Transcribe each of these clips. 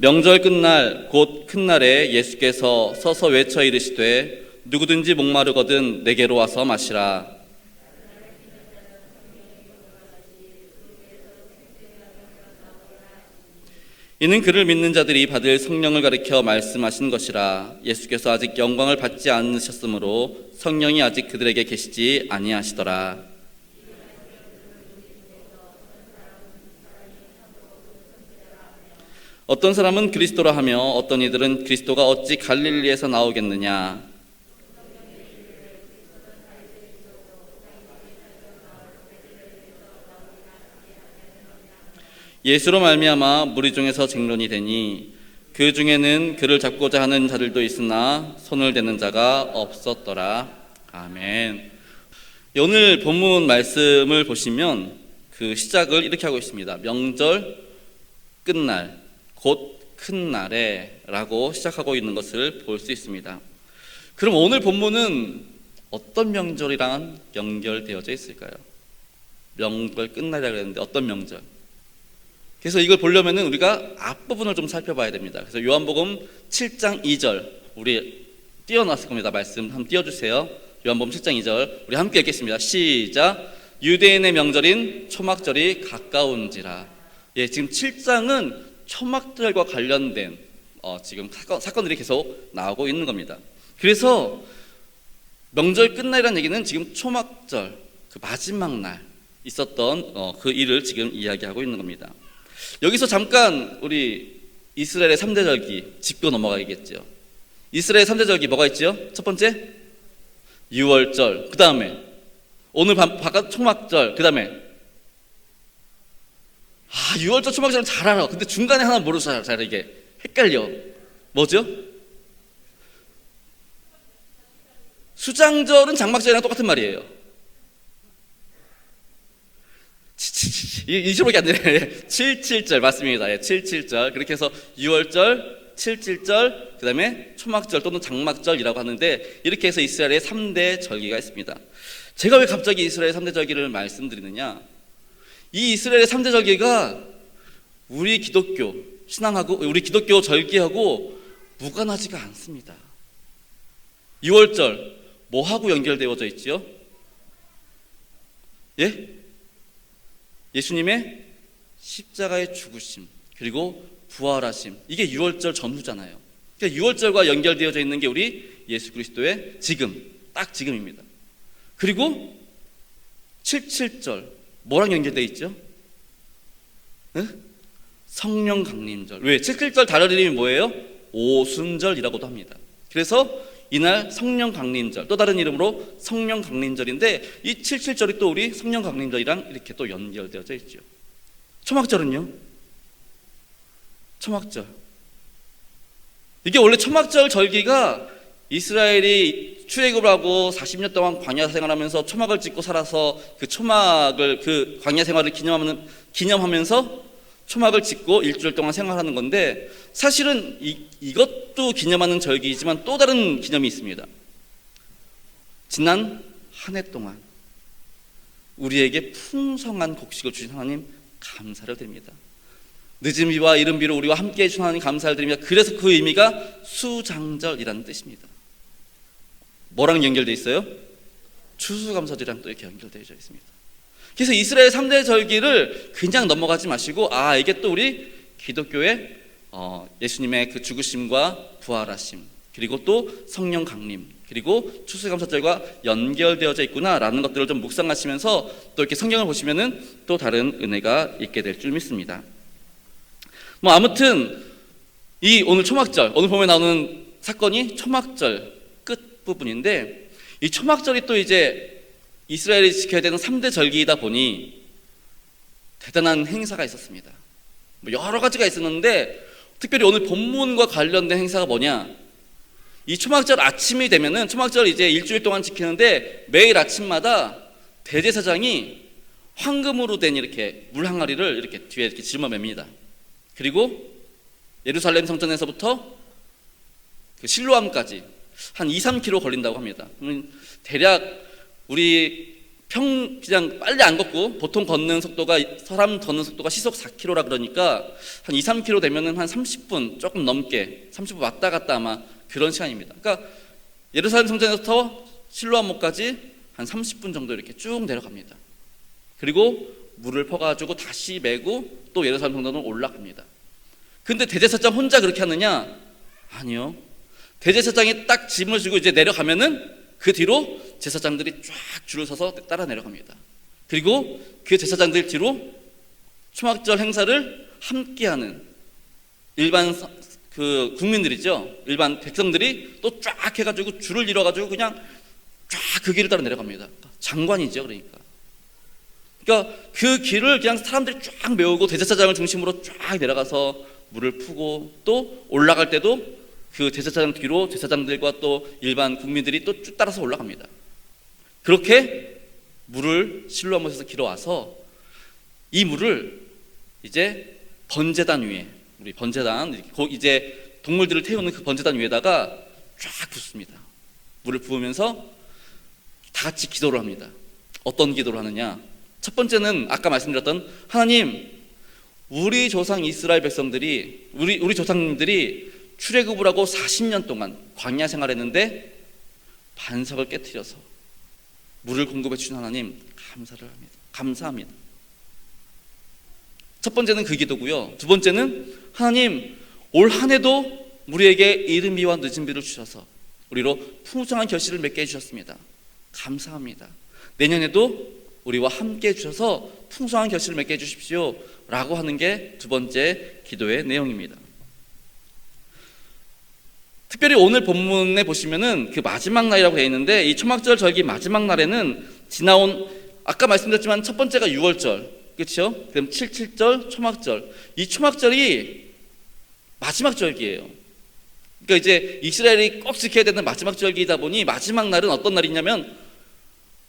명절 끝날 곧 큰 날에 예수께서 서서 외쳐 이르시되 누구든지 목마르거든 내게로 와서 마시라. 이는 그를 믿는 자들이 받을 성령을 가리켜 말씀하신 것이라. 예수께서 아직 영광을 받지 않으셨으므로 성령이 아직 그들에게 계시지 아니하시더라. 어떤 사람은 그리스도라 하며 어떤 이들은 그리스도가 어찌 갈릴리에서 나오겠느냐. 예수로 말미암아 무리 중에서 쟁론이 되니 그 중에는 그를 잡고자 하는 자들도 있으나 손을 대는 자가 없었더라. 아멘. 오늘 본문 말씀을 보시면 그 시작을 이렇게 하고 있습니다. 명절 끝날 곧 큰 날에 라고 시작하고 있는 것을 볼 수 있습니다. 그럼 오늘 본문은 어떤 명절이랑 연결되어져 있을까요? 명절 끝날이라고 했는데 어떤 명절? 그래서 이걸 보려면 우리가 앞부분을 좀 살펴봐야 됩니다. 그래서 요한복음 7장 2절 우리 띄워놨을 겁니다. 말씀 한번 띄워주세요. 요한복음 7장 2절 우리 함께 읽겠습니다. 시작. 유대인의 명절인 초막절이 가까운지라. 예, 지금 7장은 초막절과 관련된 지금 사건들이 계속 나오고 있는 겁니다. 그래서 명절 끝날이라는 얘기는 지금 초막절 그 마지막 날 있었던 그 일을 지금 이야기하고 있는 겁니다. 여기서 잠깐 우리 이스라엘의 3대 절기 짚고 넘어가야겠죠. 이스라엘의 3대 절기 뭐가 있죠? 첫 번째 유월절, 그 다음에 오늘 바깥 초막절, 그 다음에 유월절 초막절은 잘 알아. 근데 중간에 하나 모르서 잘 이게 헷갈려. 뭐죠? 수장절은 장막절이랑 똑같은 말이에요. 이시로밖에 안 되네. 77절 맞습니다. 77절. 그렇게 해서 유월절, 77절, 그 다음에 초막절 또는 장막절이라고 하는데 이렇게 해서 이스라엘의 3대 절기가 있습니다. 제가 왜 갑자기 이스라엘 3대 절기를 말씀드리느냐? 이 이스라엘의 3대 절기가 우리 기독교 신앙하고 우리 기독교 절기하고 무관하지가 않습니다. 유월절 뭐하고 연결되어져 있지요? 예? 예수님의 십자가의 죽으심 그리고 부활하심, 이게 유월절 전후잖아요. 그러니까 유월절과 연결되어져 있는 게 우리 예수 그리스도의 지금, 딱 지금입니다. 그리고 77절 뭐랑 연결되어 있죠? 네? 성령 강림절. 왜? 77절 다른 이름이 뭐예요? 오순절이라고도 합니다. 그래서 이날 성령 강림절, 또 다른 이름으로 성령 강림절인데 이 77절이 또 우리 성령 강림절이랑 이렇게 또 연결되어져 있죠. 초막절은요? 초막절. 이게 원래 초막절 절기가 이스라엘이 출애굽을 하고 40년 동안 광야 생활하면서 초막을 짓고 살아서 그 초막을 그 광야 생활을 기념하면서 초막을 짓고 일주일 동안 생활하는 건데 사실은 이것도 기념하는 절기이지만 또 다른 기념이 있습니다. 지난 한 해 동안 우리에게 풍성한 곡식을 주신 하나님 감사를 드립니다. 늦은 비와 이른 비로 우리와 함께해 주신 하나님 감사를 드립니다. 그래서 그 의미가 수장절이라는 뜻입니다. 뭐랑 연결되어 있어요? 추수감사절이랑 또 이렇게 연결되어 있습니다. 그래서 이스라엘 3대 절기를 그냥 넘어가지 마시고 이게 또 우리 기독교의 예수님의 그 죽으심과 부활하심 그리고 또 성령 강림 그리고 추수감사절과 연결되어져 있구나라는 것들을 좀 묵상하시면서 또 이렇게 성경을 보시면은 또 다른 은혜가 있게 될 줄 믿습니다. 아무튼 이 오늘 초막절, 오늘 보면 나오는 사건이 초막절 끝 부분인데 이 초막절이 또 이제 이스라엘이 지켜야 되는 3대 절기이다 보니 대단한 행사가 있었습니다. 여러 가지가 있었는데 특별히 오늘 본문과 관련된 행사가 뭐냐? 이 초막절 아침이 되면은 초막절 이제 일주일 동안 지키는데 매일 아침마다 대제사장이 황금으로 된 이렇게 물 항아리를 이렇게 뒤에 이렇게 짊어맵니다. 그리고 예루살렘 성전에서부터 그 실로암까지 한 2-3km 걸린다고 합니다. 대략 우리 그냥 빨리 안 걷고 보통 사람 걷는 속도가 시속 4km라 그러니까 한 2, 3km 되면은 한 30분 조금 넘게 30분 왔다 갔다 아마 그런 시간입니다. 그러니까 예루살렘 성전에서부터 실로암목까지 한 30분 정도 이렇게 쭉 내려갑니다. 그리고 물을 퍼가지고 다시 메고 또 예루살렘 성전으로 올라갑니다. 근데 대제사장 혼자 그렇게 하느냐? 아니요. 대제사장이 딱 짐을 지고 이제 내려가면은 그 뒤로 제사장들이 쫙 줄을 서서 따라 내려갑니다. 그리고 그 제사장들 뒤로 초막절 행사를 함께하는 일반 국민들이죠. 일반 백성들이 또 쫙 해가지고 줄을 이뤄가지고 그냥 쫙 그 길을 따라 내려갑니다. 장관이죠, 그러니까 그 길을 그냥 사람들이 쫙 메우고 대제사장을 중심으로 쫙 내려가서 물을 푸고 또 올라갈 때도 그 제사장 뒤로 제사장들과 또 일반 국민들이 또 쭉 따라서 올라갑니다. 그렇게 물을 실로암못에서 길어와서 이 물을 이제 번제단 위에 우리 번제단 이제 동물들을 태우는 그 번제단 위에다가 쫙 붓습니다. 물을 부으면서 다 같이 기도를 합니다. 어떤 기도를 하느냐? 첫 번째는 아까 말씀드렸던 하나님, 우리 조상 이스라엘 백성들이 우리 조상님들이 출애굽을 하고 40년 동안 광야 생활했는데 반석을 깨트려서 물을 공급해 주신 하나님 감사합니다. 첫 번째는 그 기도고요. 두 번째는 하나님, 올 한 해도 우리에게 이른 비와 늦은 비를 주셔서 우리로 풍성한 결실을 맺게 해주셨습니다. 감사합니다. 내년에도 우리와 함께 해주셔서 풍성한 결실을 맺게 해주십시오 라고 하는 게 두 번째 기도의 내용입니다. 특별히 오늘 본문에 보시면은 그 마지막 날이라고 되어 있는데 이 초막절 절기 마지막 날에는 지나온 아까 말씀드렸지만 첫 번째가 6월절, 그렇죠? 그럼 77절 초막절, 이 초막절이 마지막 절기예요. 그러니까 이제 이스라엘이 꼭 지켜야 되는 마지막 절기이다 보니 마지막 날은 어떤 날이냐면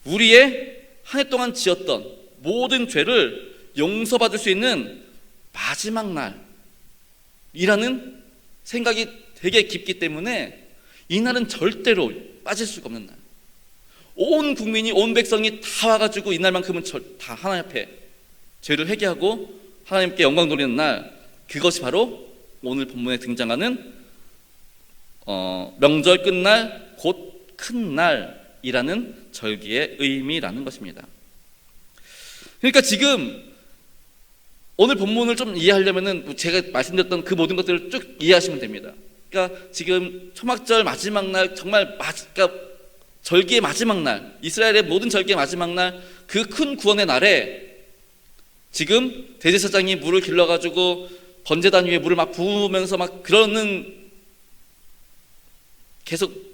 우리의 한 해 동안 지었던 모든 죄를 용서받을 수 있는 마지막 날이라는 생각이 되게 깊기 때문에 이 날은 절대로 빠질 수가 없는 날. 온 국민이 온 백성이 다 와가지고 이날만큼은 다 하나님 앞에 죄를 회개하고 하나님께 영광 돌리는 날, 그것이 바로 오늘 본문에 등장하는 명절 끝날 곧 큰 날이라는 절기의 의미라는 것입니다. 그러니까 지금 오늘 본문을 좀 이해하려면은 제가 말씀드렸던 그 모든 것들을 쭉 이해하시면 됩니다. 그러니까 지금 초막절 마지막 날, 정말 그러니까 절기의 마지막 날, 이스라엘의 모든 절기의 마지막 날, 그 큰 구원의 날에 지금 대제사장이 물을 길러가지고 번제단 위에 물을 막 부으면서 막 그러는 계속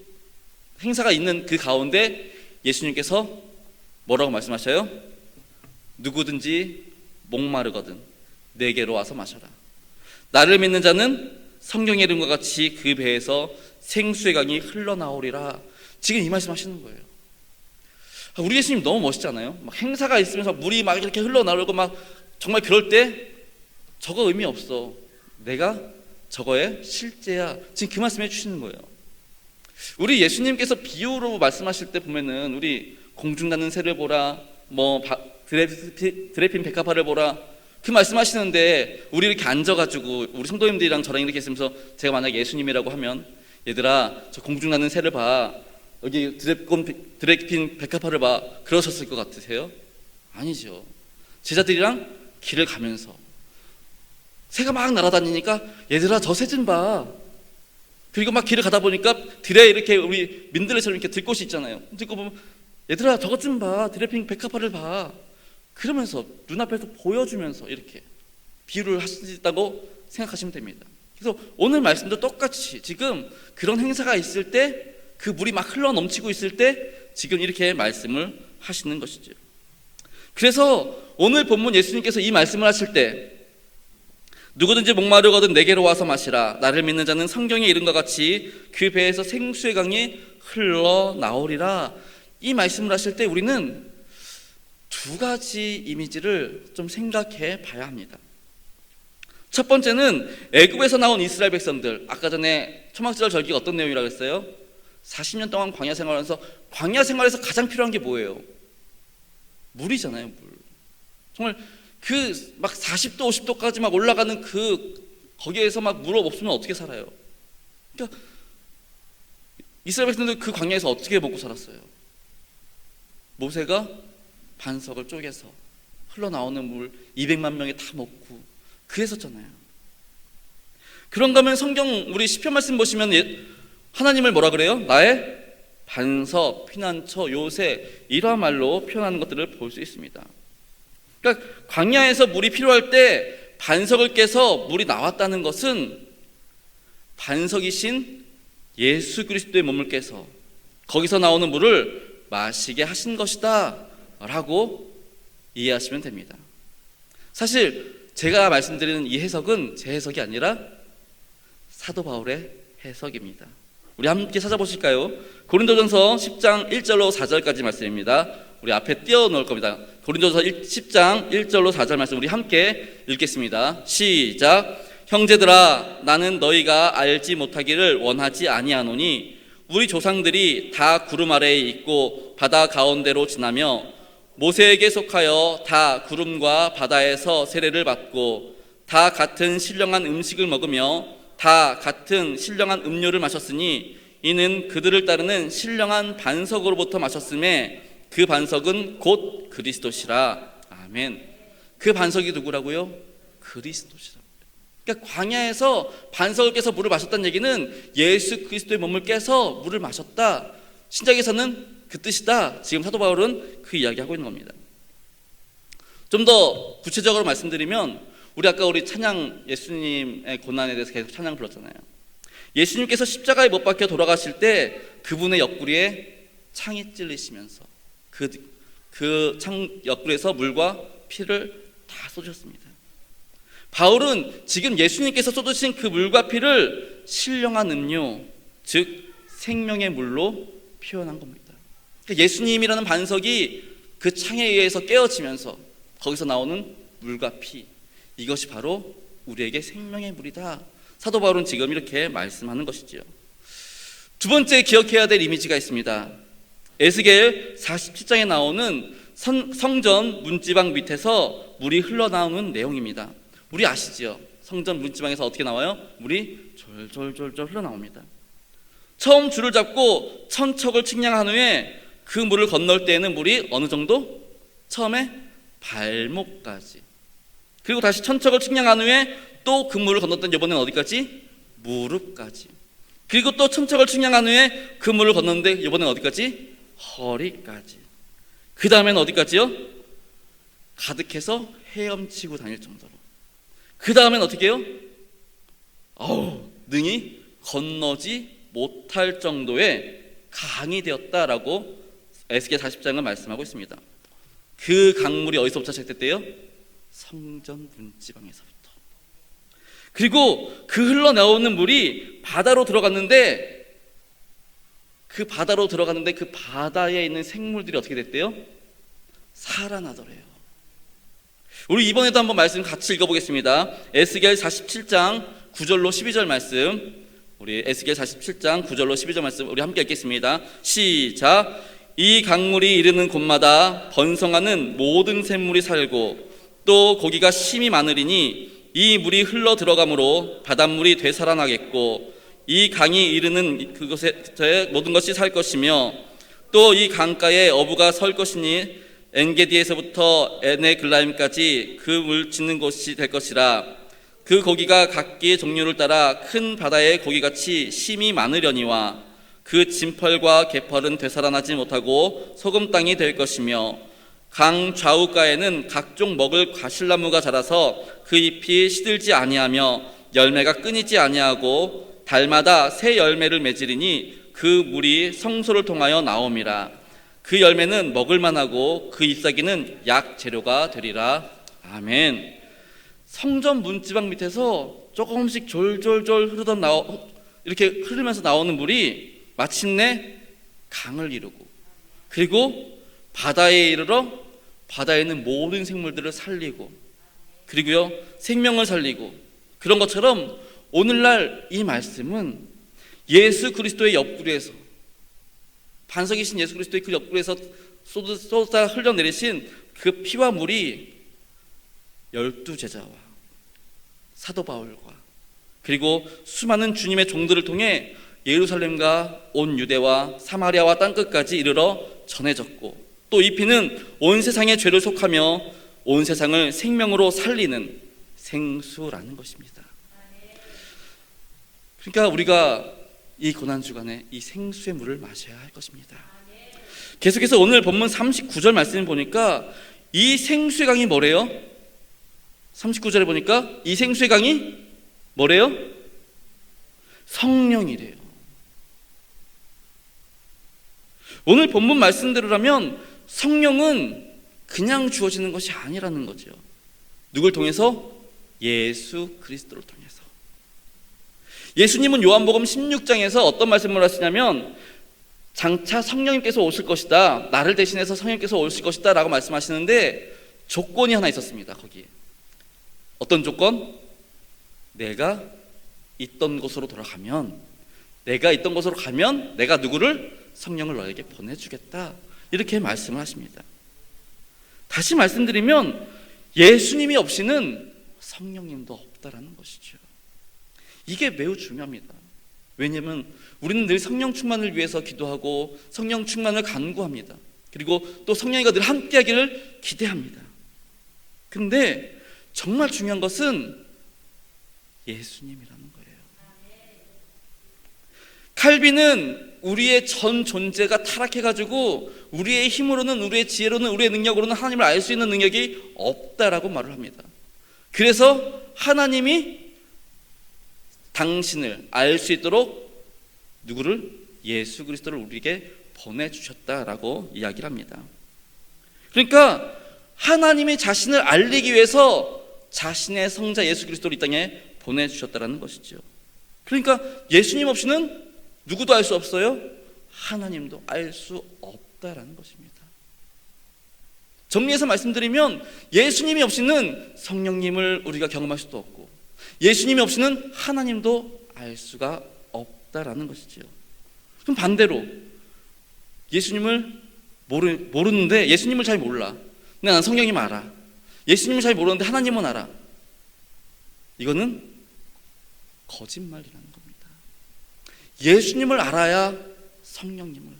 행사가 있는 그 가운데 예수님께서 뭐라고 말씀하셔요? 누구든지 목마르거든 내게로 와서 마셔라. 나를 믿는 자는 성경의 이름과 같이 그 배에서 생수의 강이 흘러나오리라. 지금 이 말씀 하시는 거예요. 우리 예수님 너무 멋있잖아요. 막 행사가 있으면서 물이 막 이렇게 흘러나오고 막 정말 그럴 때 저거 의미 없어. 내가 저거의 실제야. 지금 그 말씀 해주시는 거예요. 우리 예수님께서 비유로 말씀하실 때 보면은 우리 공중 나는 새를 보라, 뭐 드레핀 백합화를 보라, 그 말씀하시는데 우리 이렇게 앉아가지고 우리 성도님들이랑 저랑 이렇게 있으면서 제가 만약에 예수님이라고 하면 얘들아 저 공중 나는 새를 봐, 여기 드레핀 백합화를 봐, 그러셨을 것 같으세요? 아니죠. 제자들이랑 길을 가면서 새가 막 날아다니니까 얘들아 저 새 좀 봐. 그리고 막 길을 가다 보니까 들에 이렇게 우리 민들레처럼 이렇게 들꽃이 있잖아요. 듣고 보면 얘들아 저것 좀 봐, 드레핀 백합화를 봐. 그러면서 눈앞에서 보여주면서 이렇게 비유를 하시다고 생각하시면 됩니다. 그래서 오늘 말씀도 똑같이 지금 그런 행사가 있을 때 그 물이 막 흘러 넘치고 있을 때 지금 이렇게 말씀을 하시는 것이죠. 그래서 오늘 본문 예수님께서 이 말씀을 하실 때 누구든지 목마르거든 내게로 와서 마시라. 나를 믿는 자는 성경의 이름과 같이 그 배에서 생수의 강이 흘러나오리라. 이 말씀을 하실 때 우리는 두 가지 이미지를 좀 생각해 봐야 합니다. 첫 번째는 애굽에서 나온 이스라엘 백성들, 아까 전에 초막절 절기가 어떤 내용이라고 했어요? 40년 동안 광야 생활하면서, 광야 생활에서 가장 필요한 게 뭐예요? 물이잖아요, 물. 정말 그 막 40도, 50도까지 막 올라가는 거기에서 막 물 없으면 어떻게 살아요? 그러니까 이스라엘 백성들 그 광야에서 어떻게 먹고 살았어요? 모세가 반석을 쪼개서 흘러나오는 물 200만 명이 다 먹고 그랬었잖아요. 그런가 하면 성경 우리 시편 말씀 보시면 하나님을 뭐라 그래요? 나의 반석, 피난처, 요새 이러한 말로 표현하는 것들을 볼 수 있습니다. 그러니까 광야에서 물이 필요할 때 반석을 깨서 물이 나왔다는 것은 반석이신 예수 그리스도의 몸을 깨서 거기서 나오는 물을 마시게 하신 것이다 라고 이해하시면 됩니다. 사실 제가 말씀드리는 이 해석은 제 해석이 아니라 사도 바울의 해석입니다. 우리 함께 찾아보실까요? 고린도전서 10장 1절로 4절까지 말씀입니다. 우리 앞에 띄워놓을 겁니다. 고린도전서 10장 1절로 4절 말씀 우리 함께 읽겠습니다. 시작. 형제들아, 나는 너희가 알지 못하기를 원하지 아니하노니 우리 조상들이 다 구름 아래에 있고 바다 가운데로 지나며 모세에게 속하여 다 구름과 바다에서 세례를 받고 다 같은 신령한 음식을 먹으며 다 같은 신령한 음료를 마셨으니 이는 그들을 따르는 신령한 반석으로부터 마셨음에 그 반석은 곧 그리스도시라. 아멘. 그 반석이 누구라고요? 그리스도시라. 그러니까 광야에서 반석을 깨서 물을 마셨다는 얘기는 예수 그리스도의 몸을 깨서 물을 마셨다. 신약에서는 그 뜻이다. 지금 사도 바울은 그 이야기하고 있는 겁니다. 좀 더 구체적으로 말씀드리면 우리 찬양 예수님의 고난에 대해서 계속 찬양 불렀잖아요. 예수님께서 십자가에 못 박혀 돌아가실 때 그분의 옆구리에 창이 찔리시면서 그 창 옆구리에서 물과 피를 다 쏟으셨습니다. 바울은 지금 예수님께서 쏟으신 그 물과 피를 신령한 음료, 즉 생명의 물로 표현한 겁니다. 그러니까 예수님이라는 반석이 그 창에 의해서 깨어지면서 거기서 나오는 물과 피, 이것이 바로 우리에게 생명의 물이다. 사도 바울은 지금 이렇게 말씀하는 것이지요. 두 번째 기억해야 될 이미지가 있습니다. 에스겔 47장에 나오는 성전 문지방 밑에서 물이 흘러나오는 내용입니다. 우리 아시지요? 성전 문지방에서 어떻게 나와요? 물이 졸졸졸졸 흘러나옵니다. 처음 줄을 잡고 천척을 측량한 후에 그 물을 건널 때에는 물이 어느 정도? 처음에 발목까지, 그리고 다시 천척을 측량한 후에 또 그 물을 건넜던 이번에는 어디까지? 무릎까지. 그리고 또 천척을 측량한 후에 그 물을 건넜는데 이번에는 어디까지? 허리까지. 그 다음에는 어디까지요? 가득해서 헤엄치고 다닐 정도로. 그 다음엔 어떻게 해요? 능히 건너지 못할 정도의 강이 되었다라고 에스겔 40장은 말씀하고 있습니다. 그 강물이 어디서부터 시작됐대요? 성전 문지방에서부터. 그리고 그 흘러나오는 물이 바다로 들어갔는데 그 바다에 있는 생물들이 어떻게 됐대요? 살아나더래요. 우리 이번에도 한번 말씀 같이 읽어보겠습니다. 에스겔 47장 9절로 12절 말씀, 우리 에스겔 47장 9절로 12절 말씀 우리 함께 읽겠습니다. 시작. 이 강물이 이르는 곳마다 번성하는 모든 샘물이 살고 또 고기가 심이 많으리니 이 물이 흘러 들어가므로 바닷물이 되살아나겠고 이 강이 이르는 그곳에 모든 것이 살 것이며 또 이 강가에 어부가 설 것이니 엔게디에서부터 에네글라임까지 그 물 짓는 곳이 될 것이라. 그 고기가 각기의 종류를 따라 큰 바다의 고기같이 심이 많으려니와 그 진펄과 개펄은 되살아나지 못하고 소금 땅이 될 것이며 강 좌우가에는 각종 먹을 과실나무가 자라서 그 잎이 시들지 아니하며 열매가 끊이지 아니하고 달마다 새 열매를 맺으리니 그 물이 성소를 통하여 나옴이라. 그 열매는 먹을만하고 그 잎사귀는 약 재료가 되리라. 아멘. 성전 문지방 밑에서 조금씩 졸졸졸 이렇게 흐르면서 나오는 물이 마침내 강을 이루고 그리고 바다에 이르러 바다에 있는 모든 생물들을 살리고 그리고요 생명을 살리고 그런 것처럼 오늘날 이 말씀은 예수 그리스도의 옆구리에서 반석이신 예수 그리스도의 그 옆구리에서 쏟아 흘려내리신 그 피와 물이 12제자와 사도 바울과 그리고 수많은 주님의 종들을 통해 예루살렘과 온 유대와 사마리아와 땅끝까지 이르러 전해졌고, 또 이 피는 온 세상의 죄를 속하며 온 세상을 생명으로 살리는 생수라는 것입니다. 그러니까 우리가 이 고난주간에 이 생수의 물을 마셔야 할 것입니다. 계속해서 오늘 본문 39절 말씀을 보니까 이 생수의 강이 뭐래요? 39절에 보니까 이 생수의 강이 뭐래요? 성령이래요. 오늘 본문 말씀대로라면 성령은 그냥 주어지는 것이 아니라는 거죠. 누굴 통해서? 예수 그리스도를 통해서. 예수님은 요한복음 16장에서 어떤 말씀을 하시냐면 장차 성령님께서 오실 것이다, 나를 대신해서 성령님께서 오실 것이다 라고 말씀하시는데 조건이 하나 있었습니다. 거기에 어떤 조건? 내가 있던 곳으로 돌아가면, 내가 있던 곳으로 가면 내가 누구를? 성령을 너에게 보내주겠다, 이렇게 말씀을 하십니다. 다시 말씀드리면 예수님이 없이는 성령님도 없다라는 것이죠. 이게 매우 중요합니다. 왜냐하면 우리는 늘 성령 충만을 위해서 기도하고 성령 충만을 간구합니다. 그리고 또 성령이가 늘 함께하기를 기대합니다. 근데 정말 중요한 것은 예수님이라는 거예요. 칼빈은 우리의 전 존재가 타락해가지고 우리의 힘으로는, 우리의 지혜로는, 우리의 능력으로는 하나님을 알 수 있는 능력이 없다라고 말을 합니다. 그래서 하나님이 당신을 알 수 있도록 누구를? 예수 그리스도를 우리에게 보내주셨다라고 이야기를 합니다. 그러니까 하나님이 자신을 알리기 위해서 자신의 성자 예수 그리스도를 이 땅에 보내주셨다라는 것이죠. 그러니까 예수님 없이는 누구도 알 수 없어요. 하나님도 알 수 없다라는 것입니다. 정리해서 말씀드리면 예수님이 없이는 성령님을 우리가 경험할 수도 없고, 예수님이 없이는 하나님도 알 수가 없다라는 것이죠. 그럼 반대로 예수님을 모르는데, 예수님을 잘 몰라. 근데 난 성령님 알아. 예수님을 잘 모르는데 하나님은 알아. 이거는 거짓말이라는 겁니다. 예수님을 알아야 성령님을,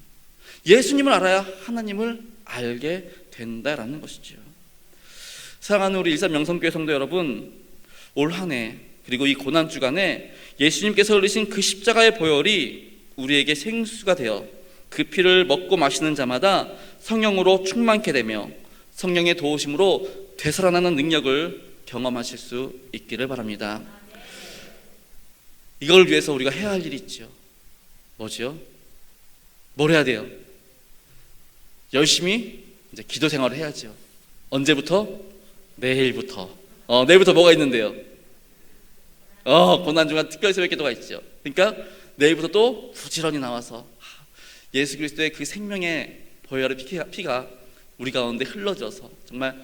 예수님을 알아야 하나님을 알게 된다라는 것이죠. 사랑하는 우리 일산 명성교회 성도 여러분, 올 한 해 그리고 이 고난주간에 예수님께서 흘리신 그 십자가의 보혈이 우리에게 생수가 되어 그 피를 먹고 마시는 자마다 성령으로 충만케 되며 성령의 도우심으로 되살아나는 능력을 경험하실 수 있기를 바랍니다. 이걸 위해서 우리가 해야 할 일이 있죠. 뭐죠? 뭘 해야 돼요? 열심히 이제 기도 생활을 해야죠. 언제부터? 내일부터. 내일부터 뭐가 있는데요? 고난주간 특별 새벽 기도가 있죠. 그러니까 내일부터 또 부지런히 나와서 예수 그리스도의 그 생명의 보혈의 피가 우리 가운데 흘러져서 정말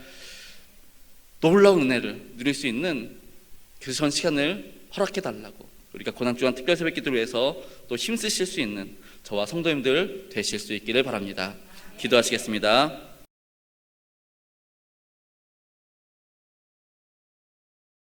놀라운 은혜를 누릴 수 있는 그런 시간을 허락해 달라고, 우리가 고난주간 특별 새벽 기도를 위해서 또 힘쓰실 수 있는 저와 성도님들 되실 수 있기를 바랍니다. 기도하시겠습니다.